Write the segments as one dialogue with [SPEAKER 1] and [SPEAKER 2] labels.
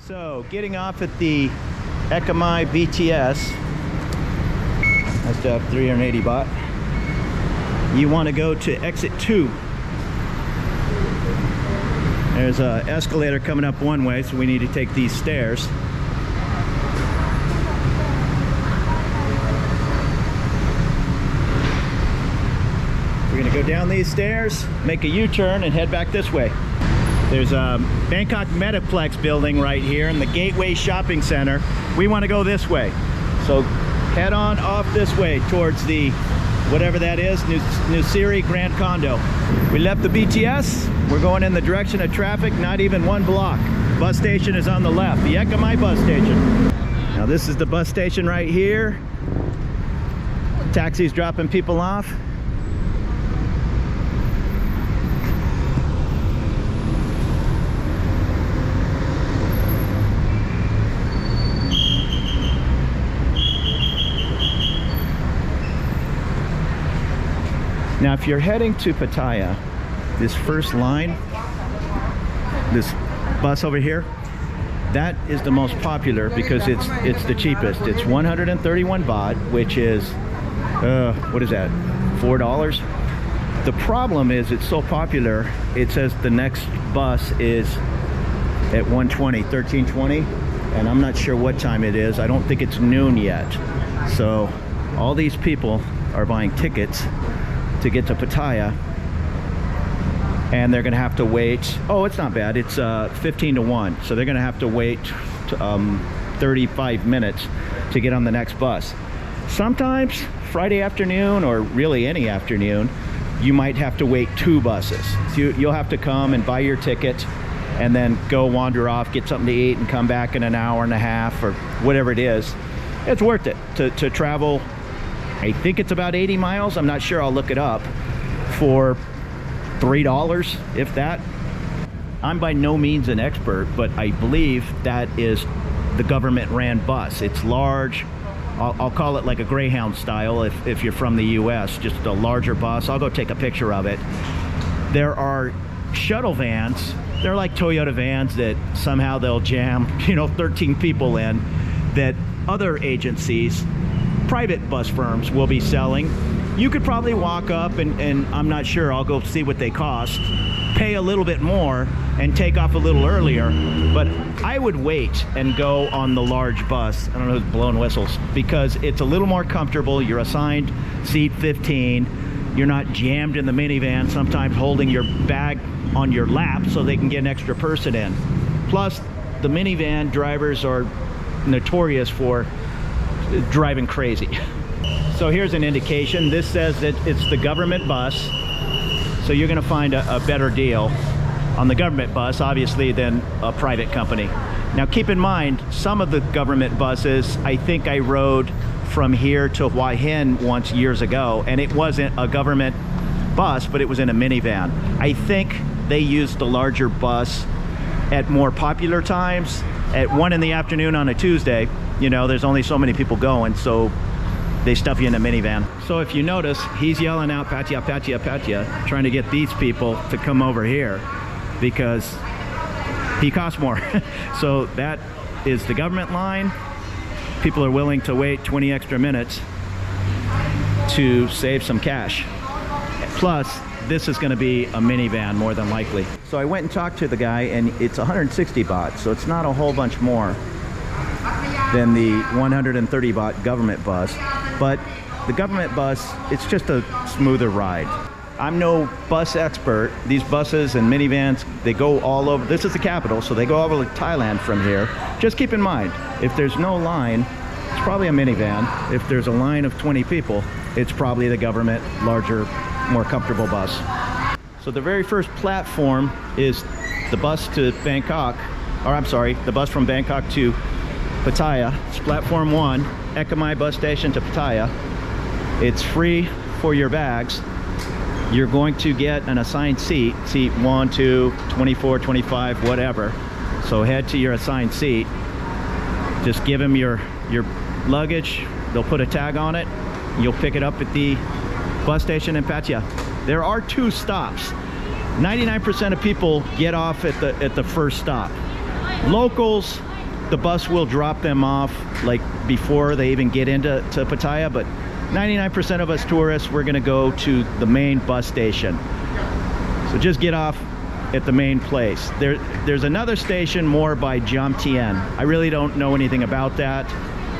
[SPEAKER 1] So, getting off at the Ekkamai BTS. Nice to have 380 baht. You want to go to exit 2. There's an escalator coming up one way, so we need to take these stairs. We're going to go down these stairs, make a U-turn, and head back this way. There's a Bangkok Metaplex building right here in the Gateway Shopping Center. We want to go this way. So head on off this way towards the, whatever that is, Nusiri Grand Condo. We left the BTS. We're going in the direction of traffic, not even 1 block. Bus station is on the left, the Ekkamai bus station. Now this is the bus station right here. Taxis dropping people off. Now, if you're heading to Pattaya, this first line, this bus over here, that is the most popular because it's the cheapest. It's 131 baht, which is, what is that, $4? The problem is it's so popular, it says the next bus is at 1320, and I'm not sure what time it is. I don't think it's noon yet. So all these people are buying tickets to get to Pattaya, and they're gonna have to wait. Oh, it's not bad. It's 15 to 1, so they're gonna have to wait 35 minutes to get on the next bus. Sometimes Friday afternoon, or really any afternoon, you might have to wait 2 buses. So you'll have to come and buy your ticket and then go wander off, get something to eat, and come back in an hour and a half or whatever it is. It's worth it to travel. I think it's about 80 miles. I'm not sure. I'll look it up. For $3, if that. I'm by no means an expert, but I believe that is the government-ran bus. It's large. I'll call it like a Greyhound style if you're from the US, just a larger bus. I'll go take a picture of it. There are shuttle vans. They're like Toyota vans that somehow they'll jam, 13 people in, that other agencies, private bus firms, will be selling. You could probably walk up and I'm not sure, I'll go see what they cost, pay a little bit more and take off a little earlier. But I would wait and go on the large bus. I don't know who's blowing whistles, because it's a little more comfortable. You're assigned seat 15. You're not jammed in the minivan, sometimes holding your bag on your lap so they can get an extra person in. Plus, the minivan drivers are notorious for driving crazy. So here's an indication. This says that it's the government bus, so you're going to find a better deal on the government bus, obviously, than a private company. Now keep in mind, some of the government buses, I think I rode from here to Hua Hin once years ago, and it wasn't a government bus, but it was in a minivan. I think they used the larger bus at more popular times. At 1 in the afternoon on a Tuesday, there's only so many people going, so they stuff you in a minivan. So if you notice, he's yelling out Pattaya, Pattaya, Pattaya, trying to get these people to come over here because he costs more. So that is the government line. People are willing to wait 20 extra minutes to save some cash. Plus, this is going to be a minivan more than likely. So I went and talked to the guy, and it's 160 baht, so it's not a whole bunch more than the 130 baht government bus. But the government bus, it's just a smoother ride. I'm no bus expert. These buses and minivans, they go all over. This is the capital, so they go all over Thailand from here. Just keep in mind, if there's no line, it's probably a minivan. If there's a line of 20 people, it's probably the government, larger, more comfortable bus. So the very first platform is the bus to Bangkok, or I'm sorry, the bus from Bangkok to Pattaya. It's platform 1, Ekkamai bus station to Pattaya. It's free for your bags. You're going to get an assigned seat 1, 2, 24, 25, whatever. So head to your assigned seat. Just give them your luggage. They'll put a tag on it. You'll pick it up at the bus station in Pattaya. There are 2 stops. 99% of people get off at the first stop. Locals the bus will drop them off like before they even get into Pattaya, but 99% of us tourists, we're gonna go to the main bus station. So just get off at the main place. There's another station more by Jam Tien. I really don't know anything about that,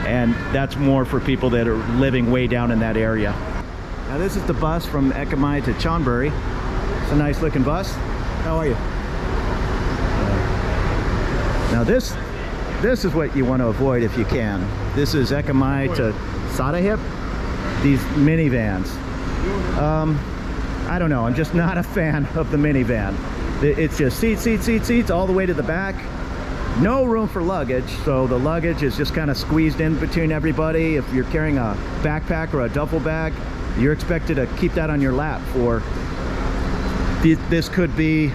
[SPEAKER 1] and that's more for people that are living way down in that area. Now this is the bus from Ekkamai to Chonburi. It's a nice looking bus. How are you? Now this is what you want to avoid if you can. This is Ekkamai to Sadahip, these minivans. I don't know, I'm just not a fan of the minivan. It's just seats all the way to the back. No room for luggage, so the luggage is just kind of squeezed in between everybody. If you're carrying a backpack or a duffel bag, you're expected to keep that on your lap for, this could be,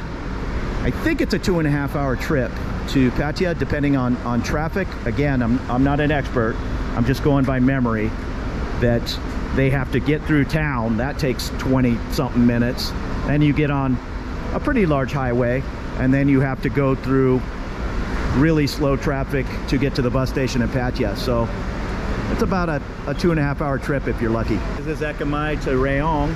[SPEAKER 1] I think it's a 2.5-hour trip to Pattaya, depending on traffic. Again, I'm not an expert. I'm just going by memory that they have to get through town. That takes 20-something minutes. Then you get on a pretty large highway, and then you have to go through really slow traffic to get to the bus station in Pattaya. So it's about a 2.5-hour trip if you're lucky. This is Ekkamai to Rayong.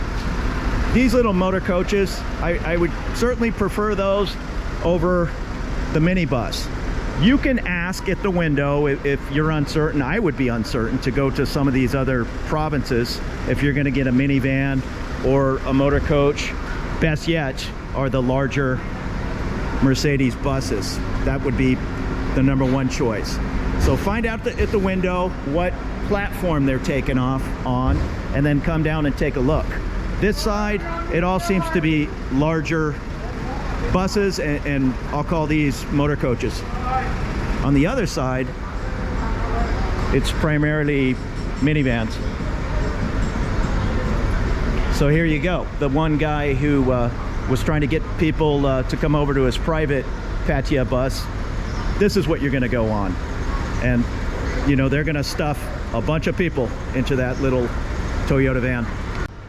[SPEAKER 1] These little motor coaches, I would certainly prefer those over the minibus. You can ask at the window if you're uncertain. I would be uncertain to go to some of these other provinces if you're going to get a minivan or a motor coach. Best yet are the larger Mercedes buses. That would be the #1 choice. So find out at the window what platform they're taking off on, and then come down and take a look. This side, it all seems to be larger buses, and I'll call these motor coaches. On the other side, it's primarily minivans. So here you go. The one guy who was trying to get people to come over to his private Pattaya bus, this is what you're going to go on. And, you know, they're going to stuff a bunch of people into that little Toyota van.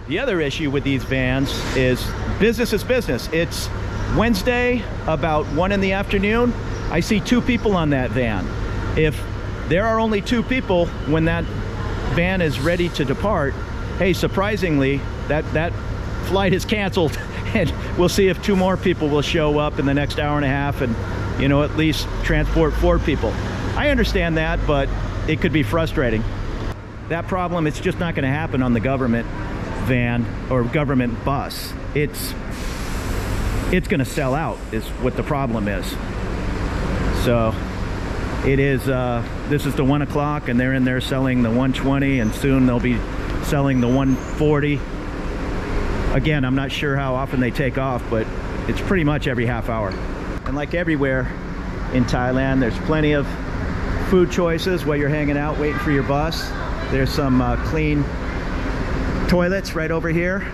[SPEAKER 1] The other issue with these vans is business is business. It's Wednesday, about 1 in the afternoon. I see 2 people on that van. If there are only 2 people when that van is ready to depart, hey, surprisingly, that flight is canceled, and we'll see if 2 more people will show up in the next hour and a half and, you know, at least transport 4 people. I understand that, but it could be frustrating. That problem, it's just not going to happen on the government van or government bus. It's going to sell out is what the problem is. So it is, this is the 1 o'clock, and they're in there selling the 120, and soon they'll be selling the 140. Again, I'm not sure how often they take off, but it's pretty much every half hour. And like everywhere in Thailand, there's plenty of food choices while you're hanging out waiting for your bus. There's some clean toilets right over here.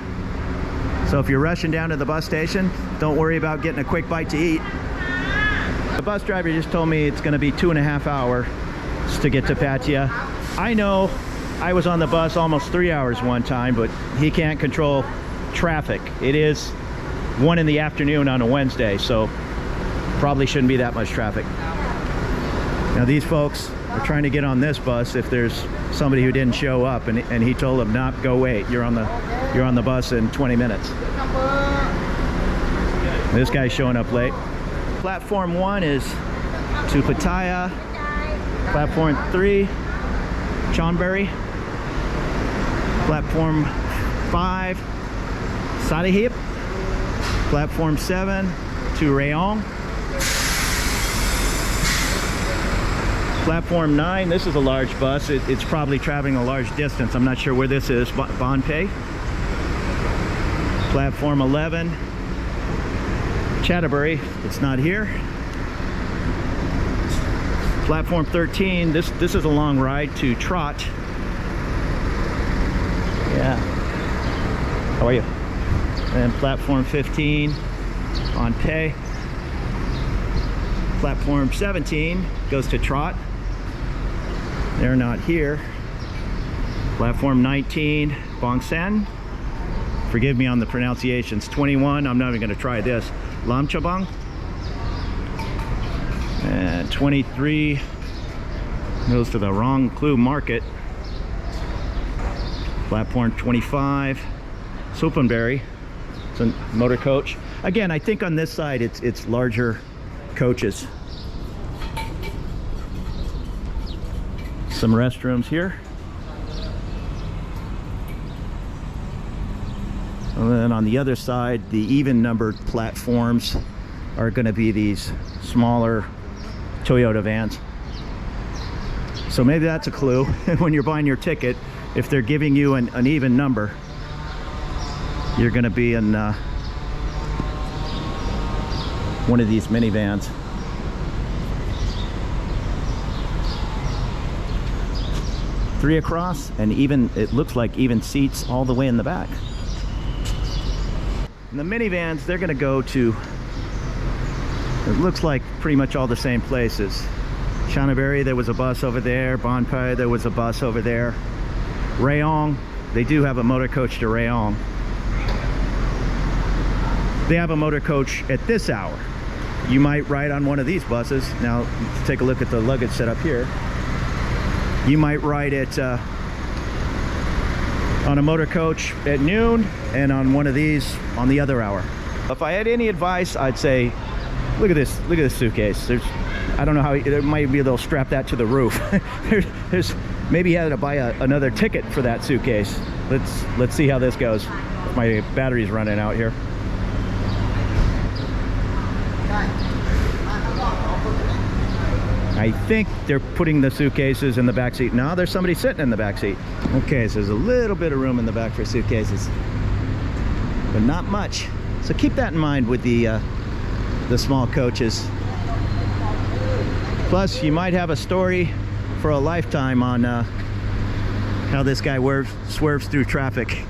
[SPEAKER 1] So if you're rushing down to the bus station, don't worry about getting a quick bite to eat. The bus driver just told me it's going to be 2.5 hours to get to Pattaya. I know I was on the bus almost 3 hours one time, but he can't control traffic. It is 1 in the afternoon on a Wednesday, so probably shouldn't be that much traffic. Now these folks are trying to get on this bus if there's somebody who didn't show up, and he told them, "Not go wait. You're on the bus in 20 minutes." This guy's showing up late. Platform 1 is to Pattaya. Platform 3, Chonburi. Platform 5, Sadahip. Platform 7 to Rayong. Platform 9, this is a large bus. It's probably traveling a large distance. I'm not sure where this is. Bonpei. Platform 11, Chhataburi. It's not here. Platform 13, this is a long ride to Trot. Yeah. How are you? And platform 15, Bonpei. Platform 17 goes to Trot. They're not here. Platform 19, Bangsan. Forgive me on the pronunciations. 21, I'm not even going to try this. Lamchabang. And 23, Goes to the Wrong Clue Market. Platform 25. Sopenberry. It's a motor coach. Again, I think on this side it's larger coaches. Some restrooms here. And then on the other side, the even numbered platforms are going to be these smaller Toyota vans. So maybe that's a clue when you're buying your ticket. If they're giving you an even number, you're going to be in one of these minivans. Three across, and even, it looks like even seats all the way in the back. And the minivans, they're going to go to, it looks like pretty much all the same places. Chanaburi, there was a bus over there. Bonpai, there was a bus over there. Rayong, they do have a motor coach to Rayong. They have a motor coach at this hour. You might ride on one of these buses. Now, take a look at the luggage setup here. You might ride it on a motor coach at noon and on one of these on the other hour. If I had any advice, I'd say, look at this suitcase. I don't know how, there might be they'll strap that to the roof. there's maybe you had to buy another ticket for that suitcase. Let's see how this goes. My battery's running out here. I think they're putting the suitcases in the back seat. Now there's somebody sitting in the back seat. Okay, so there's a little bit of room in the back for suitcases, but not much. So keep that in mind with the small coaches. Plus, you might have a story for a lifetime on how this guy swerves through traffic.